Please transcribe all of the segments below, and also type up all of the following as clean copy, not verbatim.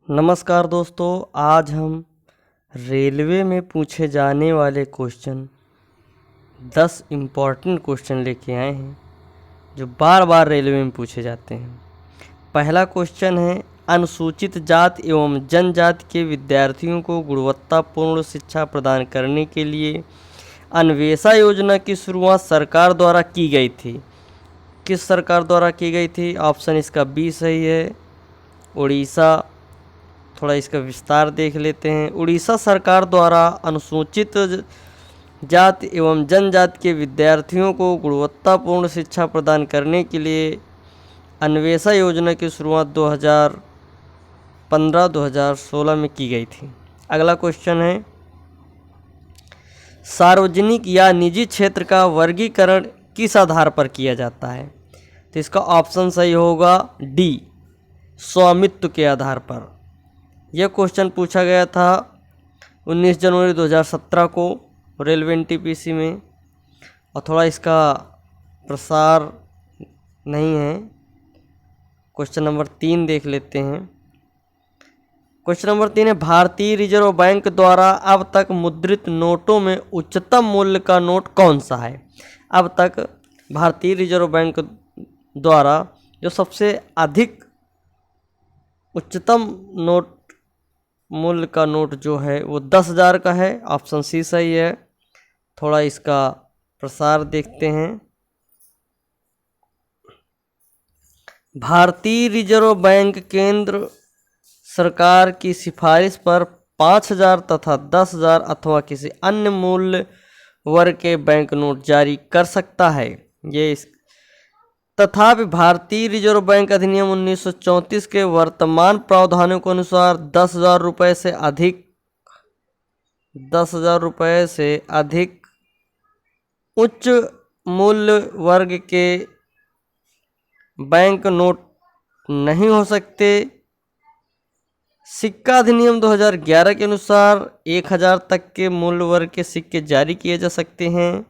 नमस्कार दोस्तों, आज हम रेलवे में पूछे जाने वाले क्वेश्चन 10 इम्पॉर्टेंट क्वेश्चन लेके आए हैं जो बार बार रेलवे में पूछे जाते हैं। पहला क्वेश्चन है, अनुसूचित जाति एवं जनजाति के विद्यार्थियों को गुणवत्तापूर्ण शिक्षा प्रदान करने के लिए अन्वेषा योजना की शुरुआत सरकार द्वारा की गई थी। किस सरकार द्वारा की गई थी? ऑप्शन इसका बी सही है, उड़ीसा। थोड़ा इसका विस्तार देख लेते हैं। उड़ीसा सरकार द्वारा अनुसूचित जाति एवं जनजाति के विद्यार्थियों को गुणवत्तापूर्ण शिक्षा प्रदान करने के लिए अन्वेषा योजना की शुरुआत 2015-2016 में की गई थी। अगला क्वेश्चन है, सार्वजनिक या निजी क्षेत्र का वर्गीकरण किस आधार पर किया जाता है? तो इसका ऑप्शन सही होगा डी, स्वामित्व के आधार पर। यह क्वेश्चन पूछा गया था 19 जनवरी 2017 को रेलवे एनटीपीसी में, और थोड़ा इसका प्रसार नहीं है। क्वेश्चन नंबर 3 देख लेते हैं। क्वेश्चन नंबर 3 है, भारतीय रिजर्व बैंक द्वारा अब तक मुद्रित नोटों में उच्चतम मूल्य का नोट कौन सा है? अब तक भारतीय रिजर्व बैंक द्वारा जो सबसे अधिक उच्चतम नोट मूल्य का नोट जो है वो 10,000 का है। ऑप्शन सी सही है। थोड़ा इसका प्रसार देखते हैं। भारतीय रिजर्व बैंक केंद्र सरकार की सिफारिश पर 5,000 तथा 10,000 अथवा किसी अन्य मूल्य वर्ग के बैंक नोट जारी कर सकता है। तथापि भारतीय रिजर्व बैंक अधिनियम 1934 के वर्तमान प्रावधानों के अनुसार 10,000 रुपये से अधिक उच्च मूल्य वर्ग के बैंक नोट नहीं हो सकते। सिक्का अधिनियम 2011 के अनुसार 1,000 तक के मूल्य वर्ग के सिक्के जारी किए जा सकते हैं।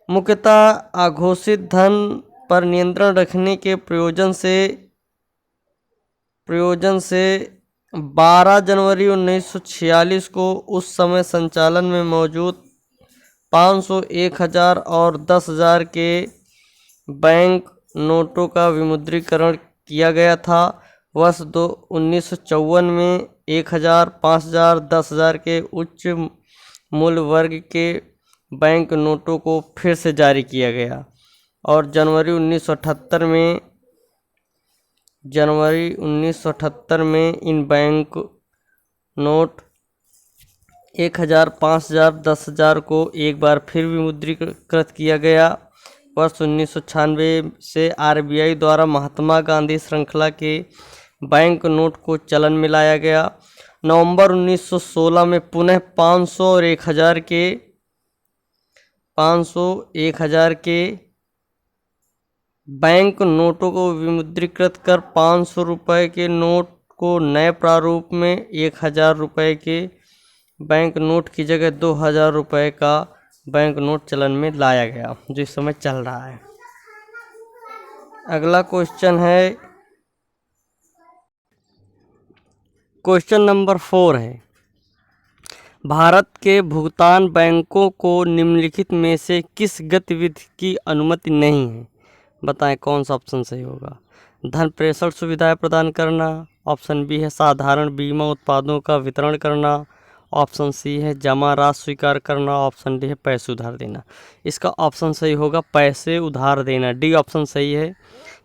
मुख्यतः अघोषित धन पर नियंत्रण रखने के प्रयोजन से 12 जनवरी 1946 को उस समय संचालन में मौजूद 500, 1,000 और 10,000 के बैंक नोटों का विमुद्रीकरण किया गया था। वर्ष 1954 में 1,000, 5,000, 10,000 के उच्च मूल्य वर्ग के बैंक नोटों को फिर से जारी किया गया और जनवरी 1978 में इन बैंक नोट 1,000, 5,000, 10,000 को एक बार फिर विमुद्रीकृत किया गया। वर्ष 1996 से आरबीआई द्वारा महात्मा गांधी श्रृंखला के बैंक नोट को चलन में लाया गया। नवंबर 1916 में पुनः 500 और 1,000 के बैंक नोटों को विमुद्रीकृत कर 500 रुपये के नोट को नए प्रारूप में 1,000 रुपये के बैंक नोट की जगह 2,000 रुपये का बैंक नोट चलन में लाया गया, जो इस समय चल रहा है। अगला क्वेश्चन है, क्वेश्चन नंबर 4 है, भारत के भुगतान बैंकों को निम्नलिखित में से किस गतिविधि की अनुमति नहीं है? बताएं कौन सा ऑप्शन सही होगा। धन प्रेषण सुविधाएं प्रदान करना, ऑप्शन बी है साधारण बीमा उत्पादों का वितरण करना, ऑप्शन सी है जमा राशि स्वीकार करना, ऑप्शन डी है पैसे उधार देना। इसका ऑप्शन सही होगा पैसे उधार देना, डी ऑप्शन सही है।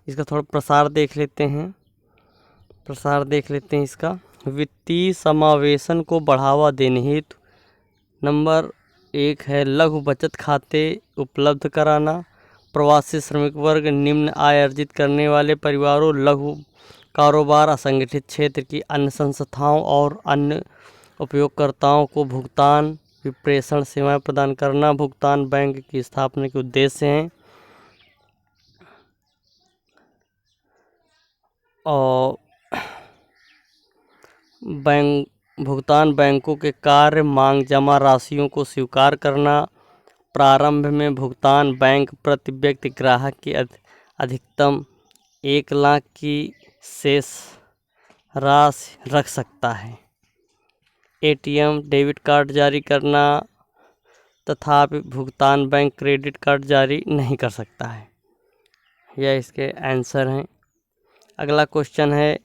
इसका थोड़ा प्रसार देख लेते हैं। इसका वित्तीय समावेशन को बढ़ावा देने हेतु नंबर 1 है लघु बचत खाते उपलब्ध कराना, प्रवासी श्रमिक वर्ग, निम्न आय अर्जित करने वाले परिवारों, लघु कारोबार, असंगठित क्षेत्र की अन्य संस्थाओं और अन्य उपयोगकर्ताओं को भुगतान विप्रेषण सेवाएं प्रदान करना। भुगतान बैंक की स्थापना के उद्देश्य हैं और भुगतान बैंकों के कार्य मांग जमा राशियों को स्वीकार करना। प्रारंभ में भुगतान बैंक प्रति व्यक्ति ग्राहक की अधिकतम 1 लाख की शेष राशि रख सकता है। एटीएम, डेबिट कार्ड जारी करना तथापि भुगतान बैंक क्रेडिट कार्ड जारी नहीं कर सकता है। यह इसके आंसर हैं। अगला क्वेश्चन है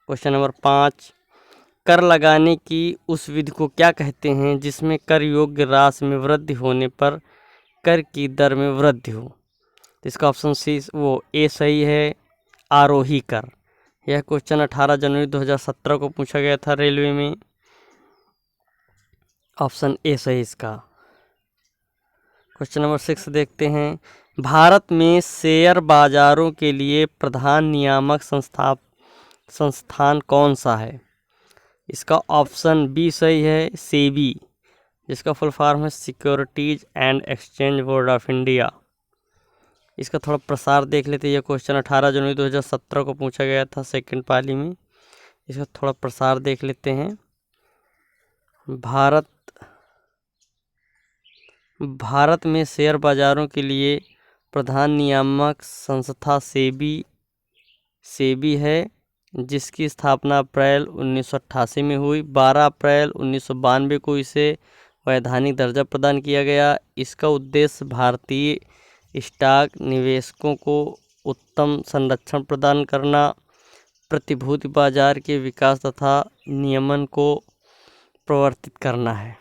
क्वेश्चन नंबर 5। कर लगाने की उस विधि को क्या कहते हैं जिसमें कर योग्य राशि में वृद्धि होने पर कर की दर में वृद्धि हो? तो इसका ऑप्शन सी ए सही है, आरोही कर। यह क्वेश्चन 18 जनवरी 2017 को पूछा गया था रेलवे में। ऑप्शन ए सही इसका। क्वेश्चन नंबर 6 देखते हैं। भारत में शेयर बाजारों के लिए प्रधान नियामक संस्थान कौन सा है? इसका ऑप्शन बी सही है, सेबी, जिसका फुल फॉर्म है securities and exchange board of India. इसका थोड़ा प्रसार देख लेते हैं। यह क्वेश्चन 18 जनवरी 2017 को पूछा गया था सेकंड पाली में। इसका थोड़ा प्रसार देख लेते हैं। भारत में शेयर बाजारों के लिए प्रधान नियामक संस्था सेबी है, जिसकी स्थापना अप्रैल 1988 में हुई। 12 अप्रैल 1992 को इसे वैधानिक दर्जा प्रदान किया गया। इसका उद्देश्य भारतीय स्टॉक निवेशकों को उत्तम संरक्षण प्रदान करना, प्रतिभूति बाजार के विकास तथा नियमन को प्रवर्तित करना है।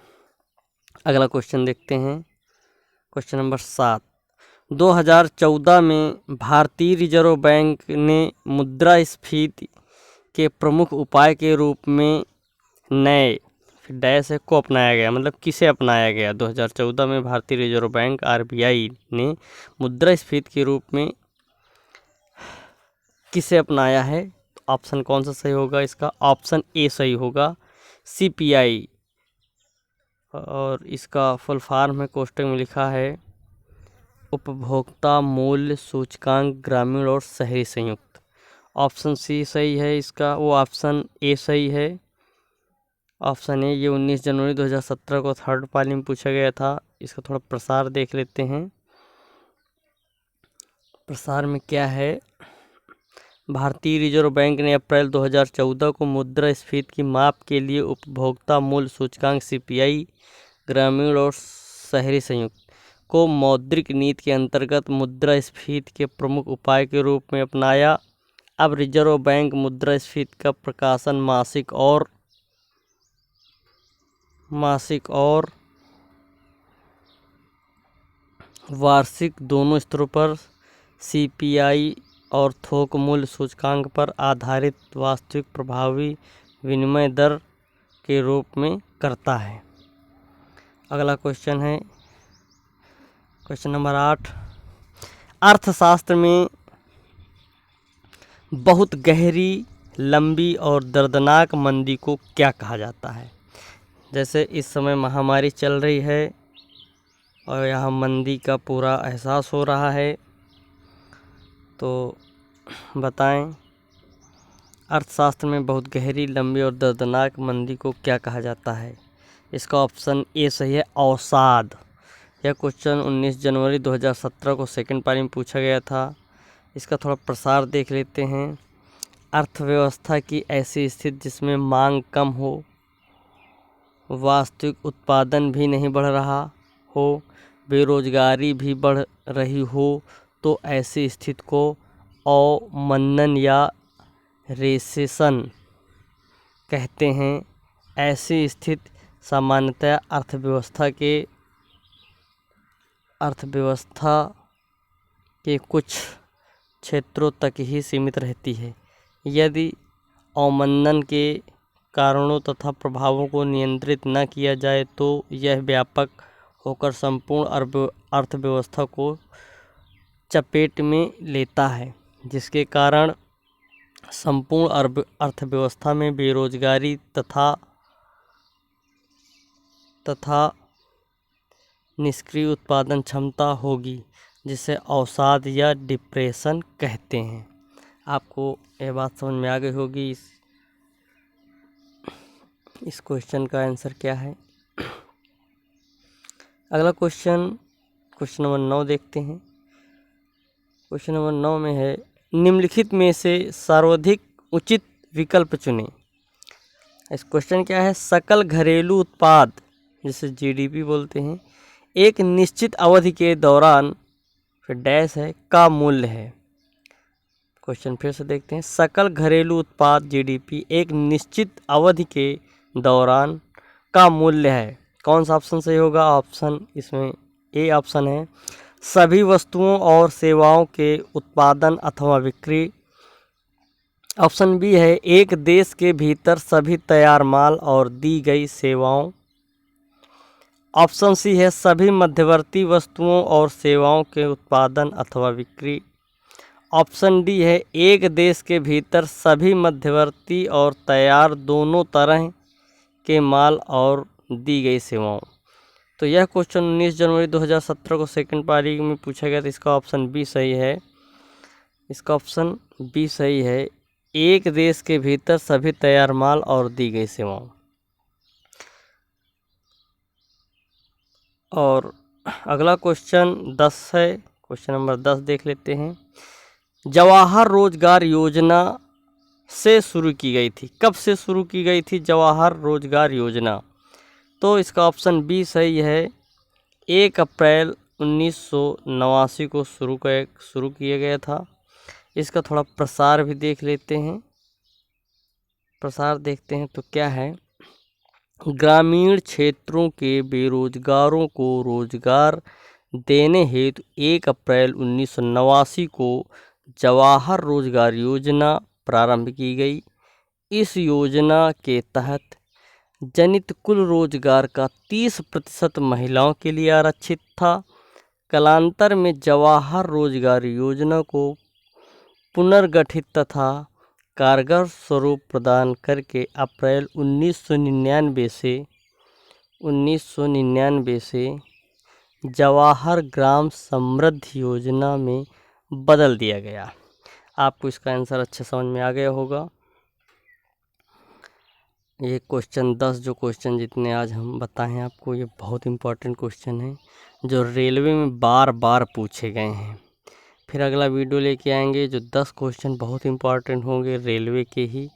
अगला क्वेश्चन देखते हैं। Question number 7। 2014 में भारतीय रिजर्व बैंक ने मुद्रास्फीति के प्रमुख उपाय के रूप में नए डैश को अपनाया गया, मतलब किसे अपनाया गया? 2014 में भारतीय रिजर्व बैंक आरबीआई ने मुद्रास्फीति के रूप में किसे अपनाया है? ऑप्शन कौन सा सही होगा? इसका ऑप्शन ए सही होगा, सीपीआई। और इसका फुल फॉर्म है, कोष्टक में लिखा है उपभोक्ता मूल्य सूचकांक ग्रामीण और शहरी संयुक्त। ऑप्शन सी सही है इसका, वो ऑप्शन ए सही है। ऑप्शन ए, ये 19 जनवरी 2017 को थर्ड पाली में पूछा गया था। इसका थोड़ा प्रसार देख लेते हैं। प्रसार में क्या है? भारतीय रिजर्व बैंक ने अप्रैल 2014 को मुद्रास्फीति की माप के लिए उपभोक्ता मूल्य सूचकांक सीपीआई ग्रामीण और शहरी संयुक्त को मौद्रिक नीति के अंतर्गत मुद्रास्फीति के प्रमुख उपाय के रूप में अपनाया। अब रिजर्व बैंक मुद्रास्फीति का प्रकाशन मासिक और वार्षिक दोनों स्तरों पर सीपीआई और थोक मूल्य सूचकांक पर आधारित वास्तविक प्रभावी विनिमय दर के रूप में करता है। अगला क्वेश्चन है क्वेश्चन नंबर 8। अर्थशास्त्र में बहुत गहरी, लंबी और दर्दनाक मंदी को क्या कहा जाता है? जैसे इस समय महामारी चल रही है और यहाँ मंदी का पूरा एहसास हो रहा है, तो बताएं अर्थशास्त्र में बहुत गहरी, लंबी और दर्दनाक मंदी को क्या कहा जाता है? इसका ऑप्शन ए सही है, अवसाद। यह क्वेश्चन 19 जनवरी 2017 को सेकंड पारी में पूछा गया था। इसका थोड़ा प्रसार देख लेते हैं। अर्थव्यवस्था की ऐसी स्थिति जिसमें मांग कम हो, वास्तविक उत्पादन भी नहीं बढ़ रहा हो, बेरोजगारी भी बढ़ रही हो, तो ऐसी स्थिति को अवमंदन या रिसेशन कहते हैं। ऐसी स्थिति सामान्यतः अर्थव्यवस्था के कुछ क्षेत्रों तक ही सीमित रहती है। यदि अवमंदन के कारणों तथा प्रभावों को नियंत्रित न किया जाए तो यह व्यापक होकर संपूर्ण अर्थव्यवस्था को चपेट में लेता है, जिसके कारण संपूर्ण अर्थव्यवस्था में बेरोजगारी तथा निष्क्रिय उत्पादन क्षमता होगी, जिसे अवसाद या डिप्रेशन कहते हैं। आपको यह बात समझ में आ गई होगी। इस क्वेश्चन का आंसर क्या है? अगला क्वेश्चन नंबर 9 देखते हैं। क्वेश्चन नंबर 9 में है, निम्नलिखित में से सर्वाधिक उचित विकल्प चुनें। इस क्वेश्चन क्या है, सकल घरेलू उत्पाद जिसे जीडीपी बोलते हैं एक निश्चित अवधि के दौरान फिर डैश है का मूल्य है। क्वेश्चन फिर से देखते हैं, सकल घरेलू उत्पाद जीडीपी एक निश्चित अवधि के दौरान का मूल्य है। कौन सा ऑप्शन सही होगा? ऑप्शन इसमें ए ऑप्शन है, सभी वस्तुओं और सेवाओं के उत्पादन अथवा बिक्री। ऑप्शन बी है, एक देश के भीतर सभी तैयार माल और दी गई सेवाओं। ऑप्शन सी है, सभी मध्यवर्ती वस्तुओं और सेवाओं के उत्पादन अथवा बिक्री। ऑप्शन डी है, एक देश के भीतर सभी मध्यवर्ती और तैयार दोनों तरह के माल और दी गई सेवाओं। तो यह क्वेश्चन 19 जनवरी 2017 को सेकंड पारी में पूछा गया था। इसका ऑप्शन बी सही है। इसका ऑप्शन बी सही है, एक देश के भीतर सभी तैयार माल और दी गई सेवाओं। और अगला क्वेश्चन 10 है, क्वेश्चन नंबर 10 देख लेते हैं। जवाहर रोजगार योजना से शुरू की गई थी। कब से शुरू की गई थी जवाहर रोजगार योजना? तो इसका ऑप्शन बी सही है, 1 अप्रैल 1989 को शुरू किया गया था। इसका थोड़ा प्रसार भी देख लेते हैं। प्रसार देखते हैं तो क्या है, ग्रामीण क्षेत्रों के बेरोजगारों को रोजगार देने हेतु 1 अप्रैल 1989 को जवाहर रोजगार योजना प्रारंभ की गई। इस योजना के तहत जनित कुल रोजगार का 30% महिलाओं के लिए आरक्षित था। कालांतर में जवाहर रोजगार योजना को पुनर्गठित तथा कारगर स्वरूप प्रदान करके अप्रैल 1999 से जवाहर ग्राम समृद्धि योजना में बदल दिया गया। आपको इसका आंसर अच्छे समझ में आ गया होगा। ये क्वेश्चन 10 जो क्वेश्चन जितने आज हम बताएं आपको, ये बहुत इम्पोर्टेंट क्वेश्चन है जो रेलवे में बार बार पूछे गए हैं। फिर अगला वीडियो लेके आएंगे जो 10 क्वेश्चन बहुत इम्पोर्टेंट होंगे रेलवे के ही।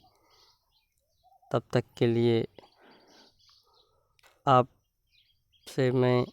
तब तक के लिए आपसे मैं